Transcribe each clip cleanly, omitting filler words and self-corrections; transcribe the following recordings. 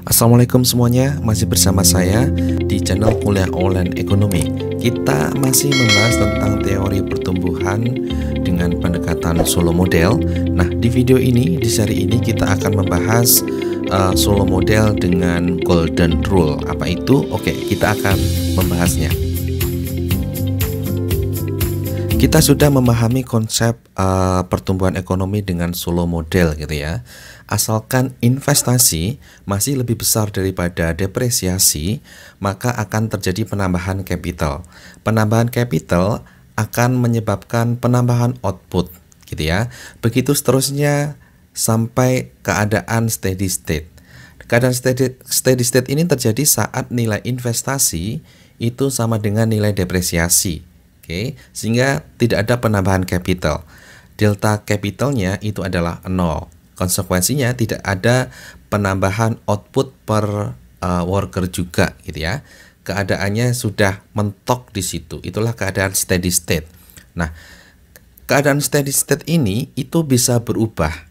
Assalamualaikum semuanya, masih bersama saya di channel Kuliah Online Ekonomi. Kita masih membahas tentang teori pertumbuhan dengan pendekatan Solo Model. Nah, di video ini, di seri ini kita akan membahas Solo Model dengan Golden Rule. Apa itu? Oke, kita akan membahasnya. Kita sudah memahami konsep pertumbuhan ekonomi dengan Solo Model gitu ya. Asalkan investasi masih lebih besar daripada depresiasi, maka akan terjadi penambahan capital. Penambahan capital akan menyebabkan penambahan output gitu ya. Begitu seterusnya sampai keadaan steady state. Keadaan steady state ini terjadi saat nilai investasi itu sama dengan nilai depresiasi. Oke, sehingga tidak ada penambahan capital. Delta capitalnya itu adalah 0. Konsekuensinya tidak ada penambahan output per worker juga gitu ya. Keadaannya sudah mentok di situ. Itulah keadaan steady state. Nah, keadaan steady state ini itu bisa berubah.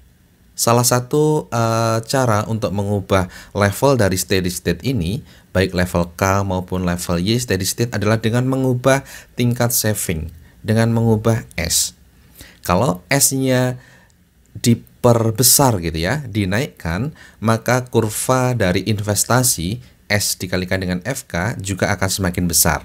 Salah satu cara untuk mengubah level dari steady state ini, baik level K maupun level Y steady state adalah dengan mengubah tingkat saving, dengan mengubah S. Kalau S-nya diperbesar gitu ya, dinaikkan, maka kurva dari investasi S dikalikan dengan FK juga akan semakin besar.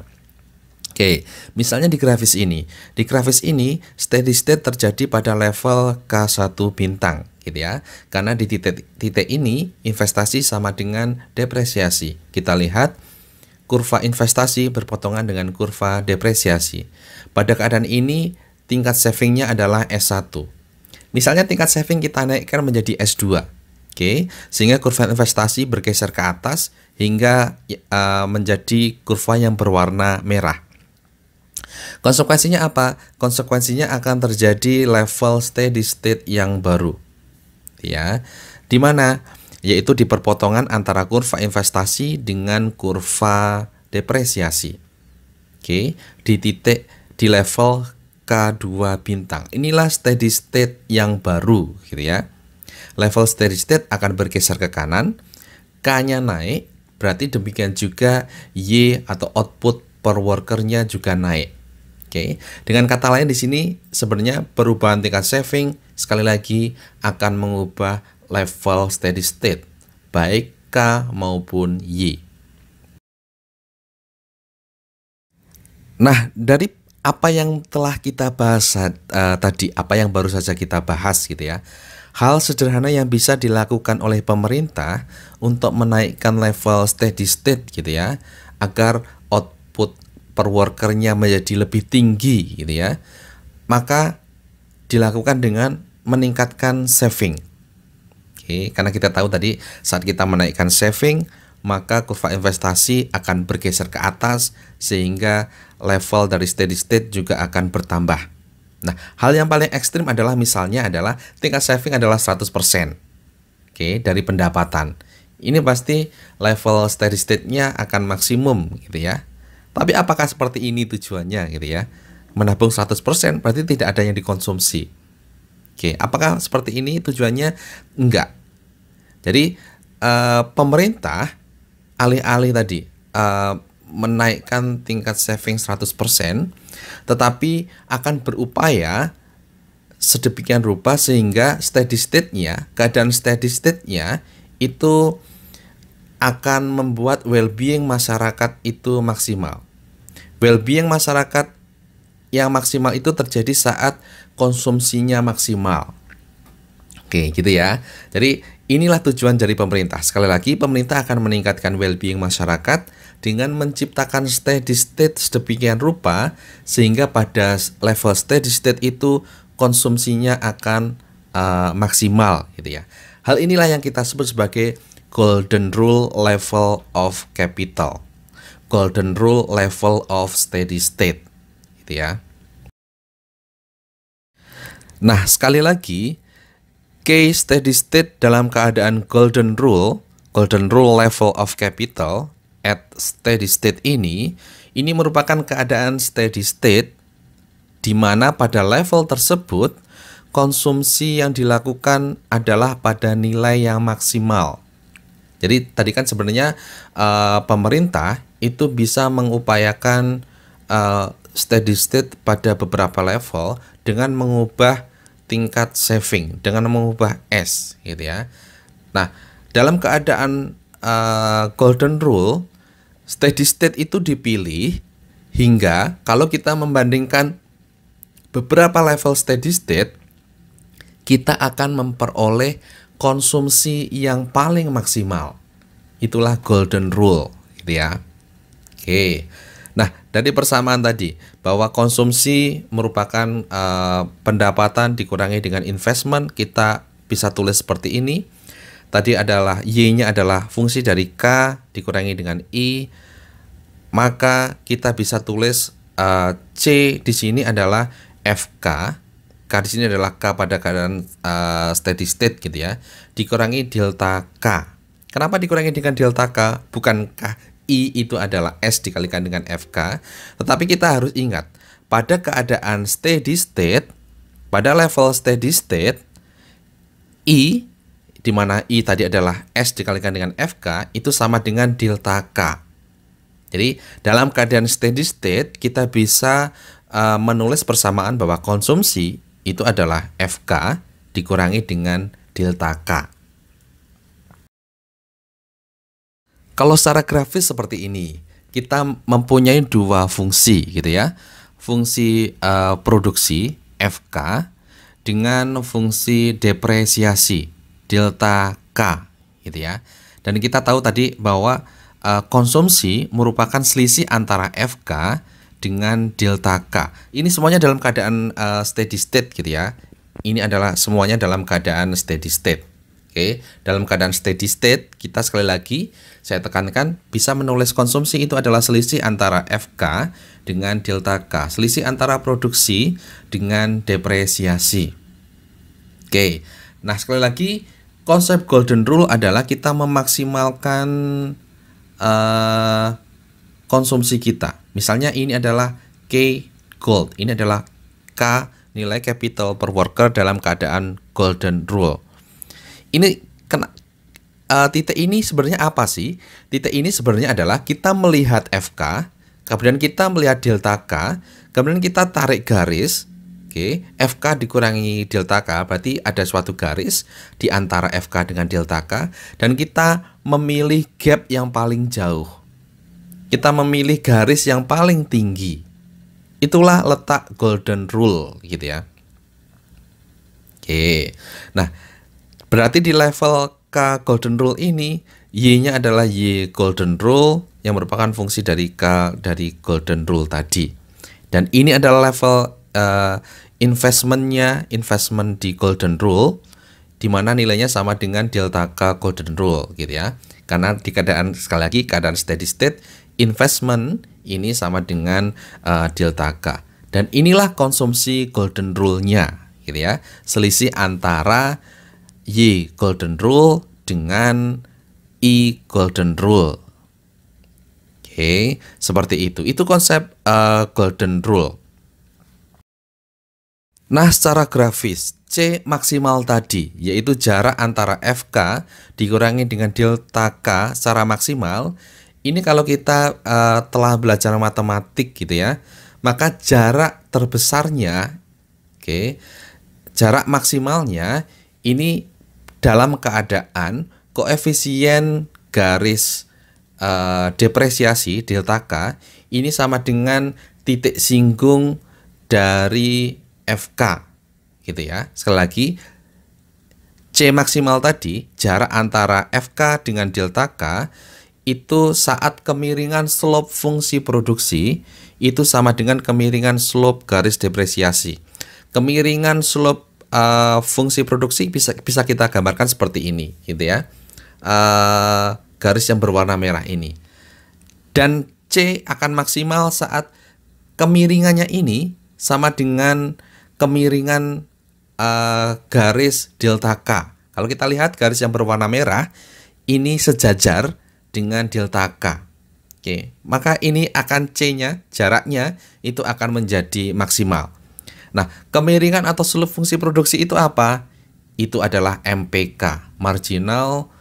Oke, misalnya di grafis ini. Di grafis ini steady state terjadi pada level K1 bintang gitu ya. Karena di titik ini investasi sama dengan depresiasi. Kita lihat kurva investasi berpotongan dengan kurva depresiasi. Pada keadaan ini tingkat savingnya adalah S1. Misalnya tingkat saving kita naikkan menjadi S2. Oke, sehingga kurva investasi bergeser ke atas hingga menjadi kurva yang berwarna merah. Konsekuensinya apa? Konsekuensinya akan terjadi level steady state yang baru. Ya. Di mana? Yaitu di perpotongan antara kurva investasi dengan kurva depresiasi. Oke, di level K2 bintang. Inilah steady state yang baru gitu ya. Level steady state akan bergeser ke kanan, K-nya naik, berarti demikian juga Y atau output per workernya juga naik. Oke, dengan kata lain di sini sebenarnya perubahan tingkat saving sekali lagi akan mengubah level steady state baik K maupun Y. Nah, dari apa yang telah kita bahas tadi, apa yang baru saja kita bahas gitu ya. Hal sederhana yang bisa dilakukan oleh pemerintah untuk menaikkan level steady state gitu ya, agar output per workernya menjadi lebih tinggi gitu ya, maka dilakukan dengan meningkatkan saving. Oke, karena kita tahu tadi saat kita menaikkan saving, maka kurva investasi akan bergeser ke atas sehingga level dari steady state juga akan bertambah. Nah, hal yang paling ekstrim adalah misalnya adalah tingkat saving adalah 100%. Oke, dari pendapatan. Ini pasti level steady state-nya akan maksimum gitu ya. Tapi apakah seperti ini tujuannya gitu ya? Menabung 100% berarti tidak ada yang dikonsumsi. Oke, apakah seperti ini tujuannya? Enggak. Jadi pemerintah alih-alih tadi menaikkan tingkat saving 100%, tetapi akan berupaya sedemikian rupa sehingga steady state-nya, keadaan steady state-nya itu akan membuat well-being masyarakat itu maksimal. Well-being masyarakat yang maksimal itu terjadi saat konsumsinya maksimal. Oke, gitu ya. Jadi inilah tujuan dari pemerintah. Sekali lagi, pemerintah akan meningkatkan well-being masyarakat dengan menciptakan steady state sedemikian rupa sehingga pada level steady state itu konsumsinya akan maksimal gitu ya. Hal inilah yang kita sebut sebagai Golden Rule level of capital, Golden Rule level of steady state, gitu ya. Nah, sekali lagi, case steady state dalam keadaan Golden Rule level of capital at steady state ini merupakan keadaan steady state di mana pada level tersebut konsumsi yang dilakukan adalah pada nilai yang maksimal. Jadi tadi kan sebenarnya pemerintah itu bisa mengupayakan steady state pada beberapa level dengan mengubah tingkat saving, dengan mengubah S gitu ya. Nah, dalam keadaan golden rule, steady state itu dipilih hingga kalau kita membandingkan beberapa level steady state, kita akan memperoleh konsumsi yang paling maksimal. Itulah golden rule gitu ya. Oke. Nah, dari persamaan tadi bahwa konsumsi merupakan pendapatan dikurangi dengan investment, kita bisa tulis seperti ini. Tadi adalah Y-nya adalah fungsi dari K dikurangi dengan I. Maka kita bisa tulis C di sini adalah FK. K di sini adalah K pada keadaan steady state gitu ya. Dikurangi delta K. Kenapa dikurangi dengan delta K? Bukan K I itu adalah S dikalikan dengan FK. Tetapi kita harus ingat, pada keadaan steady state, pada level steady state, I, di mana I tadi adalah S dikalikan dengan FK, itu sama dengan delta K. Jadi dalam keadaan steady state, kita bisa menulis persamaan bahwa konsumsi itu adalah FK dikurangi dengan delta K. Kalau secara grafis seperti ini, kita mempunyai dua fungsi gitu ya. Fungsi produksi FK dengan fungsi depresiasi delta K gitu ya. Dan kita tahu tadi bahwa konsumsi merupakan selisih antara FK dengan delta K. Ini semuanya dalam keadaan steady state gitu ya. Ini adalah semuanya dalam keadaan steady state. Oke, dalam keadaan steady state, kita sekali lagi saya tekankan bisa menulis konsumsi itu adalah selisih antara FK dengan delta K, selisih antara produksi dengan depresiasi. Oke, nah sekali lagi konsep golden rule adalah kita memaksimalkan konsumsi kita. Misalnya ini adalah K gold, ini adalah K nilai capital per worker dalam keadaan golden rule. Ini titik ini sebenarnya apa sih? Titik ini sebenarnya adalah kita melihat FK, kemudian kita melihat delta K, kemudian kita tarik garis. Oke, FK dikurangi delta K, berarti ada suatu garis di antara FK dengan delta K, dan kita memilih gap yang paling jauh. Kita memilih garis yang paling tinggi. Itulah letak golden rule gitu ya. Oke, nah berarti di level K golden rule ini, Y-nya adalah Y golden rule yang merupakan fungsi dari K dari golden rule tadi. Dan ini adalah level investment di golden rule, di mana nilainya sama dengan delta K golden rule gitu ya. Karena di keadaan, sekali lagi, keadaan steady state, investment ini sama dengan delta K. Dan inilah konsumsi golden rule-nya gitu ya. Selisih antara Y golden rule dengan I golden rule. Oke, seperti itu. Itu konsep golden rule. Nah, secara grafis, C maksimal tadi, yaitu jarak antara FK dikurangi dengan delta K secara maksimal. Ini kalau kita telah belajar matematik gitu ya, maka jarak terbesarnya, jarak maksimalnya ini dalam keadaan koefisien garis depresiasi delta K ini sama dengan titik singgung dari FK gitu ya. Sekali lagi, C maksimal tadi, jarak antara FK dengan delta K itu saat kemiringan slope fungsi produksi itu sama dengan kemiringan slope garis depresiasi. Kemiringan slope fungsi produksi bisa kita gambarkan seperti ini gitu ya. Garis yang berwarna merah ini. Dan C akan maksimal saat kemiringannya ini sama dengan kemiringan garis delta K. Kalau kita lihat garis yang berwarna merah ini sejajar dengan delta K. Oke, maka ini akan C-nya, jaraknya itu akan menjadi maksimal. Nah, kemiringan atau slope fungsi produksi itu apa? Itu adalah MPK, marginal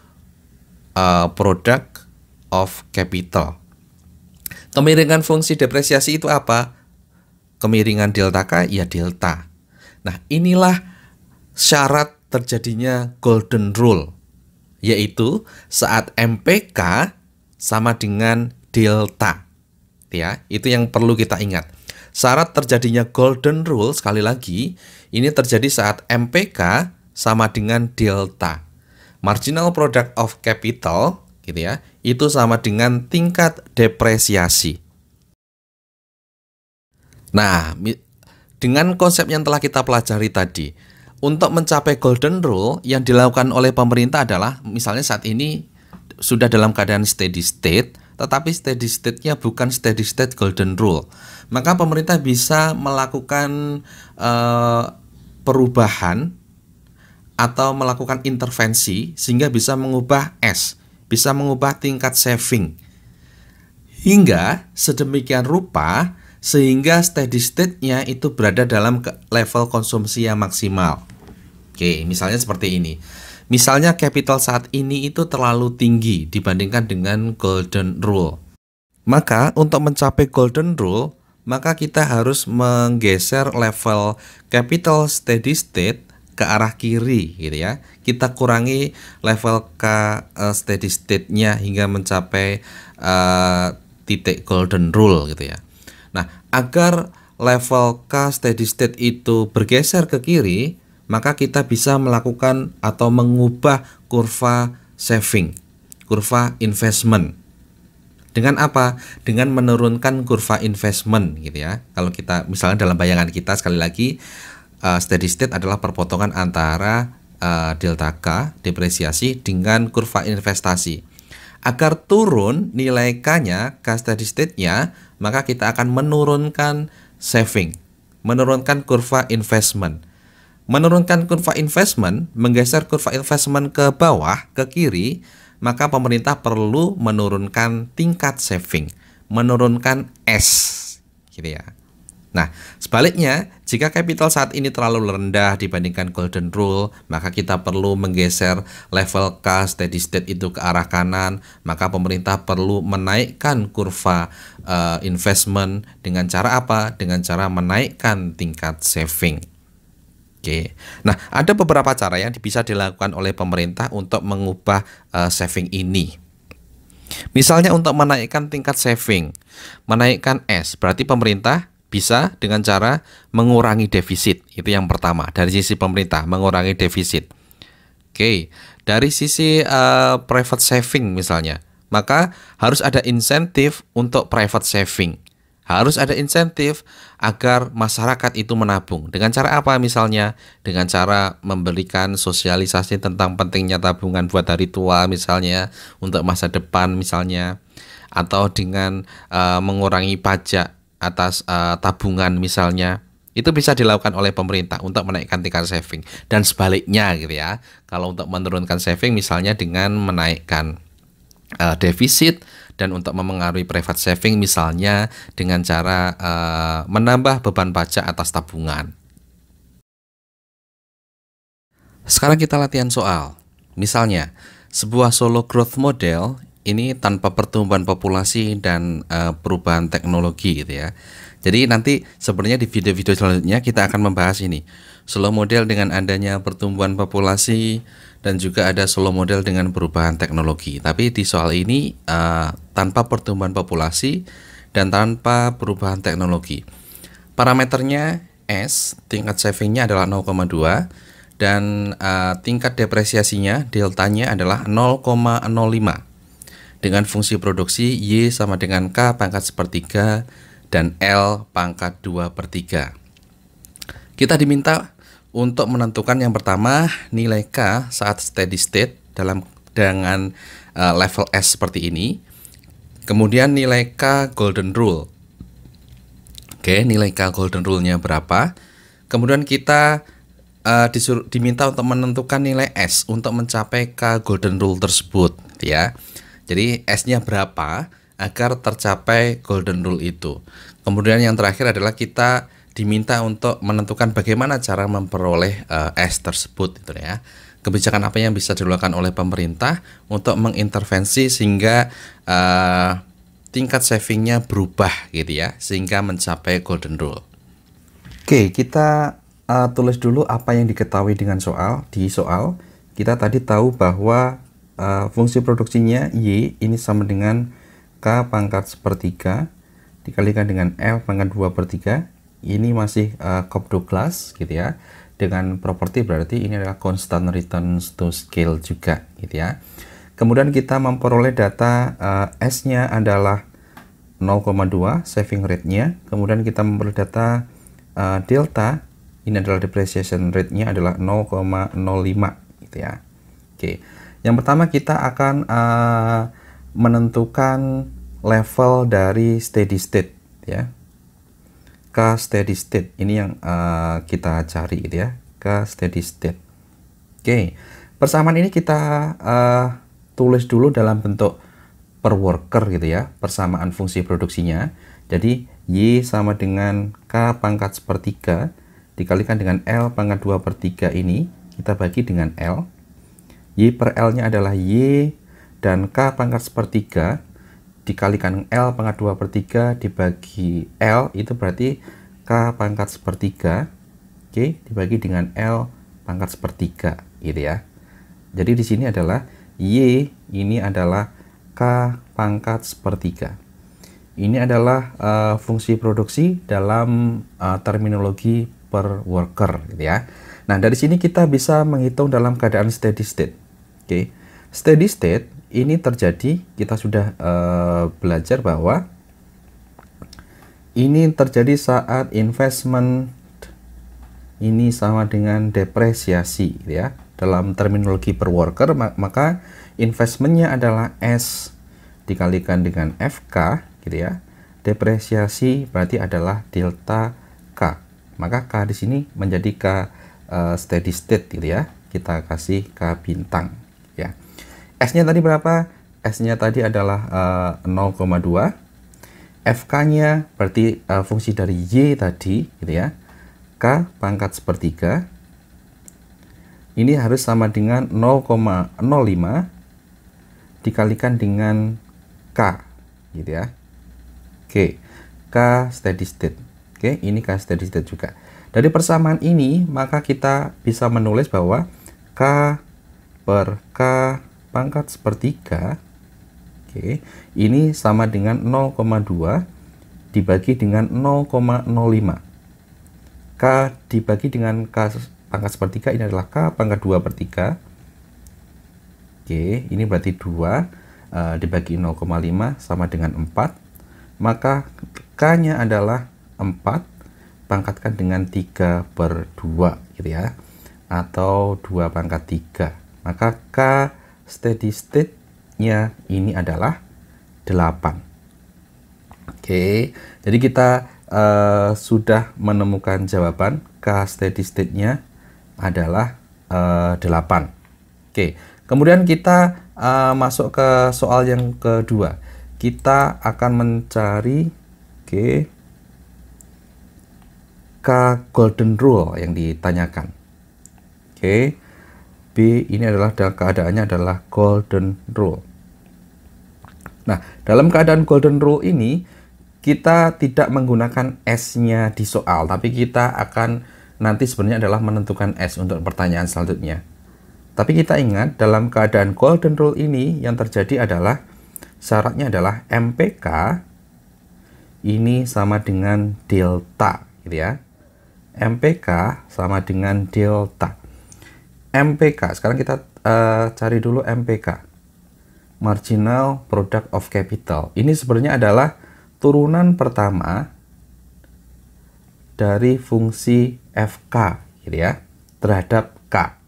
product of capital. Kemiringan fungsi depresiasi itu apa? Kemiringan delta K ya delta. Nah, inilah syarat terjadinya golden rule, yaitu saat MPK sama dengan delta. Ya, itu yang perlu kita ingat. Syarat terjadinya golden rule, sekali lagi, ini terjadi saat MPK sama dengan delta. Marginal product of capital, gitu ya, itu sama dengan tingkat depresiasi. Nah, dengan konsep yang telah kita pelajari tadi, untuk mencapai golden rule yang dilakukan oleh pemerintah adalah misalnya saat ini sudah dalam keadaan steady state, tetapi steady state-nya bukan steady state golden rule. Maka pemerintah bisa melakukan perubahan atau melakukan intervensi sehingga bisa mengubah S, bisa mengubah tingkat saving hingga sedemikian rupa sehingga steady state-nya itu berada dalam level konsumsi yang maksimal. Oke, misalnya seperti ini. Misalnya capital saat ini itu terlalu tinggi dibandingkan dengan golden rule. Maka untuk mencapai golden rule, maka kita harus menggeser level capital steady state ke arah kiri gitu ya. Kita kurangi level K steady state-nya hingga mencapai titik golden rule gitu ya. Nah, agar level K steady state itu bergeser ke kiri, maka kita bisa melakukan atau mengubah kurva saving, kurva investment. Dengan apa? Dengan menurunkan kurva investment gitu ya. Kalau kita misalnya dalam bayangan kita sekali lagi steady state adalah perpotongan antara delta K depresiasi dengan kurva investasi. Agar turun nilai K-nya, K steady state-nya, maka kita akan menurunkan saving, menurunkan kurva investment. Menurunkan kurva investment, menggeser kurva investment ke bawah, ke kiri, maka pemerintah perlu menurunkan tingkat saving, menurunkan S, gitu ya. Nah, sebaliknya, jika capital saat ini terlalu rendah dibandingkan golden rule, maka kita perlu menggeser level K steady state itu ke arah kanan, maka pemerintah perlu menaikkan kurva investment dengan cara apa? Dengan cara menaikkan tingkat saving. Oke. Nah, ada beberapa cara yang bisa dilakukan oleh pemerintah untuk mengubah saving ini. Misalnya untuk menaikkan tingkat saving, menaikkan S, berarti pemerintah bisa dengan cara mengurangi defisit. Itu yang pertama, dari sisi pemerintah, mengurangi defisit. Oke, dari sisi private saving misalnya, maka harus ada insentif untuk private saving. Harus ada insentif agar masyarakat itu menabung. Dengan cara apa misalnya? Dengan cara memberikan sosialisasi tentang pentingnya tabungan buat hari tua misalnya, untuk masa depan misalnya, atau dengan mengurangi pajak atas tabungan misalnya. Itu bisa dilakukan oleh pemerintah untuk menaikkan tingkat saving. Dan sebaliknya gitu ya, kalau untuk menurunkan saving misalnya dengan menaikkan defisit, dan untuk memengaruhi private saving misalnya dengan cara menambah beban pajak atas tabungan. Sekarang kita latihan soal. Misalnya, sebuah solo growth model ini tanpa pertumbuhan populasi dan perubahan teknologi gitu ya. Jadi nanti sebenarnya di video-video selanjutnya kita akan membahas ini. Solo model dengan adanya pertumbuhan populasi dan juga ada solo model dengan perubahan teknologi. Tapi di soal ini tanpa pertumbuhan populasi dan tanpa perubahan teknologi. Parameternya S, tingkat savingnya adalah 0,2 dan tingkat depresiasinya deltanya adalah 0,05 dengan fungsi produksi Y sama dengan K pangkat sepertiga dan L pangkat 2/3. Kita diminta untuk menentukan yang pertama nilai K saat steady state dengan level S seperti ini. Kemudian nilai K golden rule. Oke, nilai K golden rule-nya berapa? Kemudian kita diminta untuk menentukan nilai S untuk mencapai K golden rule tersebut ya. Jadi S-nya berapa agar tercapai golden rule itu. Kemudian yang terakhir adalah kita diminta untuk menentukan bagaimana cara memperoleh S tersebut gitu ya. kebijakan apa yang bisa dilakukan oleh pemerintah untuk mengintervensi sehingga tingkat savingnya berubah gitu ya, sehingga mencapai golden rule. Oke, kita tulis dulu apa yang diketahui dengan soal. Di soal kita tadi tahu bahwa fungsi produksinya Y ini sama dengan K pangkat sepertiga dikalikan dengan L pangkat 2/3. Ini masih Cobb-Douglas gitu ya. Dengan properti berarti ini adalah constant return to scale juga gitu ya. Kemudian kita memperoleh data S-nya adalah 0,2 saving rate-nya. Kemudian kita memperoleh data delta, ini adalah depreciation rate-nya adalah 0,05 gitu ya. Oke. Yang pertama kita akan menentukan level dari steady state ya. K steady state ini yang kita cari gitu ya, K steady state. Oke, persamaan ini kita tulis dulu dalam bentuk per worker gitu ya, persamaan fungsi produksinya. Jadi Y sama dengan K pangkat sepertiga dikalikan dengan L pangkat 2/3 ini kita bagi dengan L. Y per L nya adalah Y dan K pangkat sepertiga dikalikan L pangkat 2/3 dibagi L itu berarti K pangkat sepertiga, oke, dibagi dengan L pangkat sepertiga gitu ya. Jadi di sini adalah Y ini adalah K pangkat sepertiga. Ini adalah fungsi produksi dalam terminologi per worker gitu ya. Nah, dari sini kita bisa menghitung dalam keadaan steady state. Oke. Steady state ini terjadi, kita sudah belajar bahwa ini terjadi saat investment ini sama dengan depresiasi gitu ya. Dalam terminologi per worker maka investmentnya adalah S dikalikan dengan FK gitu ya. Depresiasi berarti adalah delta K. Maka K di sini menjadi K steady state gitu ya. Kita kasih K bintang ya. S-nya tadi berapa? S-nya tadi adalah 0,2. FK-nya berarti fungsi dari Y tadi gitu ya. K pangkat sepertiga. Ini harus sama dengan 0,05 dikalikan dengan K gitu ya. Oke, K steady state. Oke, ini K steady state juga. Dari persamaan ini maka kita bisa menulis bahwa K per K pangkat sepertiga, oke, ini sama dengan 0,2 dibagi dengan 0,05. K dibagi dengan K pangkat sepertiga ini adalah K pangkat 2/3. Oke, ini berarti 2 dibagi 0,5 sama dengan 4. Maka K-nya adalah 4 pangkatkan dengan 3/2 gitu ya. Atau 2 pangkat 3. Maka K steady state-nya ini adalah 8. Oke, jadi kita sudah menemukan jawaban K steady state-nya adalah 8. Oke, kemudian kita masuk ke soal yang kedua. Kita akan mencari K golden rule yang ditanyakan. Oke. B ini adalah keadaannya adalah golden rule. Nah, dalam keadaan golden rule ini kita tidak menggunakan S-nya di soal, tapi kita akan nanti sebenarnya adalah menentukan S untuk pertanyaan selanjutnya. Tapi kita ingat dalam keadaan golden rule ini yang terjadi adalah syaratnya adalah MPK ini sama dengan delta gitu ya. MPK sama dengan delta. MPK, sekarang kita cari dulu MPK, Marginal Product of Capital. Ini sebenarnya adalah turunan pertama dari fungsi FK gitu ya, terhadap K.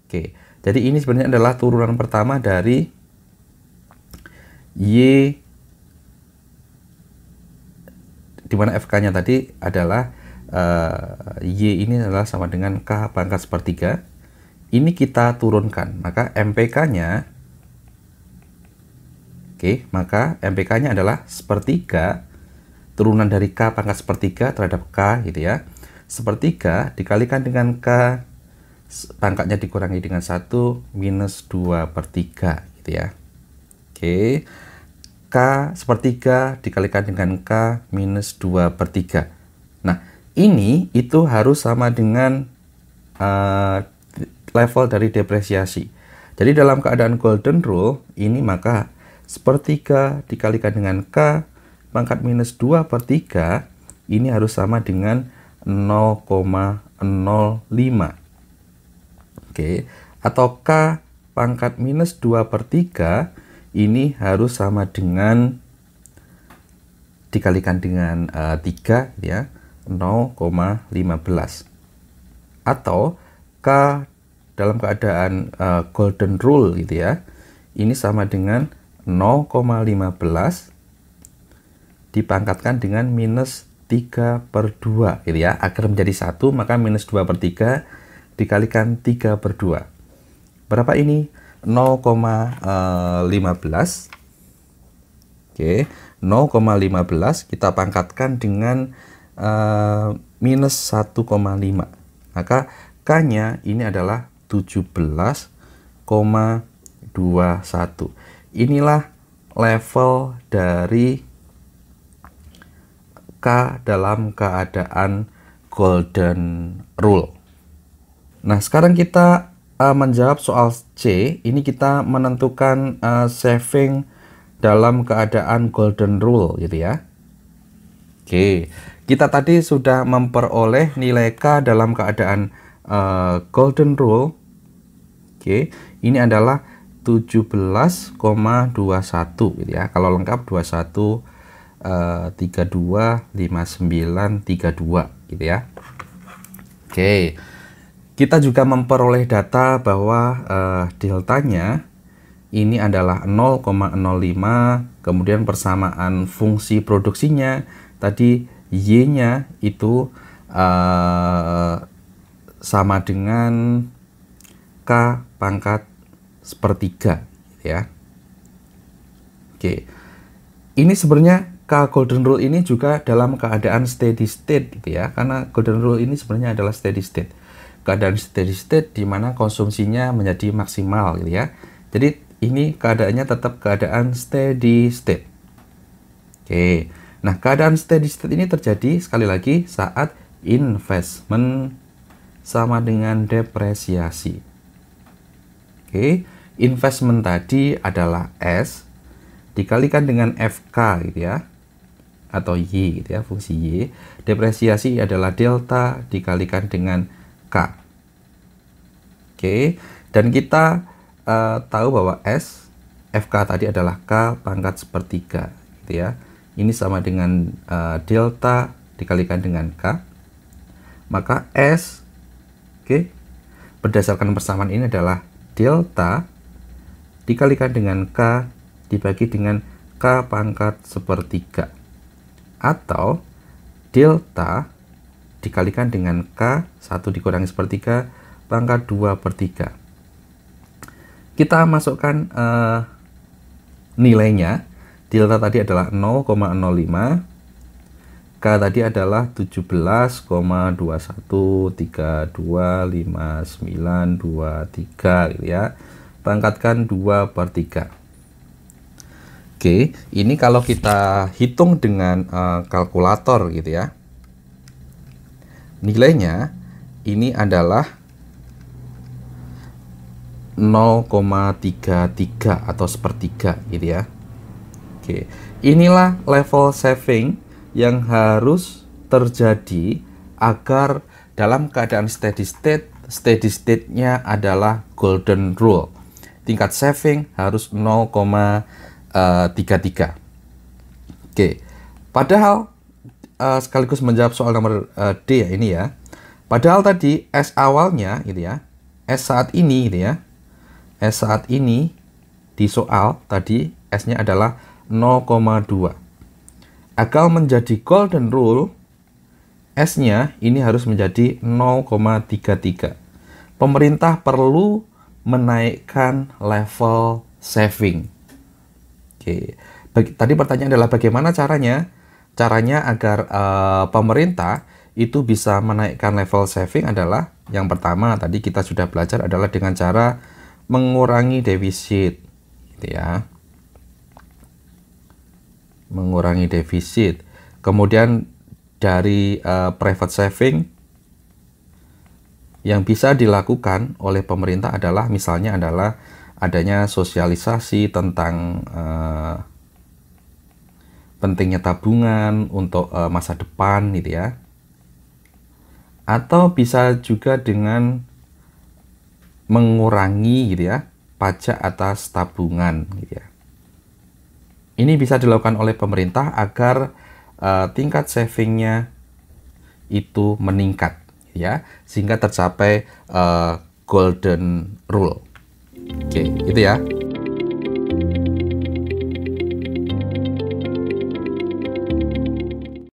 Oke, jadi ini sebenarnya adalah turunan pertama dari Y, dimana FK-nya tadi adalah Y ini adalah sama dengan K pangkat sepertiga. Ini kita turunkan, maka MPK-nya, maka MPK-nya adalah sepertiga turunan dari K pangkat sepertiga terhadap K gitu ya. Sepertiga dikalikan dengan K pangkatnya dikurangi dengan 1 minus 2/3 gitu ya. Oke, K sepertiga dikalikan dengan K minus 2/3. Nah, ini itu harus sama dengan level dari depresiasi. Jadi dalam keadaan golden rule ini, maka sepertiga dikalikan dengan K pangkat minus 2/3 ini harus sama dengan 0,05. Oke, atau K pangkat minus 2/3 ini harus sama dengan dikalikan dengan 3 ya, 0,15. Atau K dalam keadaan golden rule gitu ya, ini sama dengan 0,15 dipangkatkan dengan minus 3/2 gitu ya. Agar menjadi 1, maka minus 2/3 dikalikan 3/2. Berapa ini? 0,15. Oke, 0,15 kita pangkatkan dengan minus 1,5. Maka K-nya ini adalah 17,21. Inilah level dari K dalam keadaan golden rule. Nah, sekarang kita menjawab soal C. Ini kita menentukan saving dalam keadaan golden rule gitu ya. Oke, kita tadi sudah memperoleh nilai K dalam keadaan golden rule. Oke, ini adalah 17,21 gitu ya. Kalau lengkap 21 32 59 32 gitu ya. Oke. Kita juga memperoleh data bahwa deltanya ini adalah 0,05, kemudian persamaan fungsi produksinya tadi Y-nya itu sama dengan K pangkat sepertiga ya. Oke. Ini sebenarnya K golden rule ini juga dalam keadaan steady state gitu ya. Karena golden rule ini sebenarnya adalah steady state. Keadaan steady state di mana konsumsinya menjadi maksimal gitu ya. Jadi ini keadaannya tetap keadaan steady state. Oke. Nah, keadaan steady state ini terjadi sekali lagi saat investment sama dengan depresiasi. Oke, investment tadi adalah S dikalikan dengan FK gitu ya, atau Y gitu ya, fungsi Y. Depresiasi adalah delta dikalikan dengan K. Oke, dan kita tahu bahwa S FK tadi adalah K pangkat sepertiga gitu ya. Ini sama dengan delta dikalikan dengan K. Maka S, oke, berdasarkan persamaan ini adalah delta dikalikan dengan K dibagi dengan K pangkat sepertiga, atau delta dikalikan dengan K 1 dikurangi sepertiga pangkat 2/3. Kita masukkan nilainya. Delta tadi adalah 0,05, K tadi adalah 17,21325923 gitu ya. Pangkatkan 2/3. Oke, ini kalau kita hitung dengan kalkulator gitu ya. Nilainya ini adalah 0,33 atau sepertiga gitu ya. Oke, inilah level saving yang harus terjadi agar dalam keadaan steady state-nya adalah golden rule. Tingkat saving harus 0,33. Oke, padahal sekaligus menjawab soal nomor D ya ini ya. Padahal tadi S awalnya gitu ya, S saat ini gitu ya, S saat ini di soal tadi S-nya adalah 0,2. Agar menjadi golden rule, S-nya ini harus menjadi 0,33. Pemerintah perlu menaikkan level saving. Oke, tadi pertanyaan adalah bagaimana caranya? Caranya agar pemerintah itu bisa menaikkan level saving adalah Yang pertama tadi kita sudah belajar adalah dengan cara mengurangi defisit, gitu ya. Mengurangi defisit. Kemudian dari private saving yang bisa dilakukan oleh pemerintah adalah misalnya adalah adanya sosialisasi tentang pentingnya tabungan untuk masa depan, gitu ya. Atau bisa juga dengan mengurangi, gitu ya, pajak atas tabungan, gitu ya. Ini bisa dilakukan oleh pemerintah agar tingkat savingnya itu meningkat, ya, sehingga tercapai golden rule. Oke, itu ya.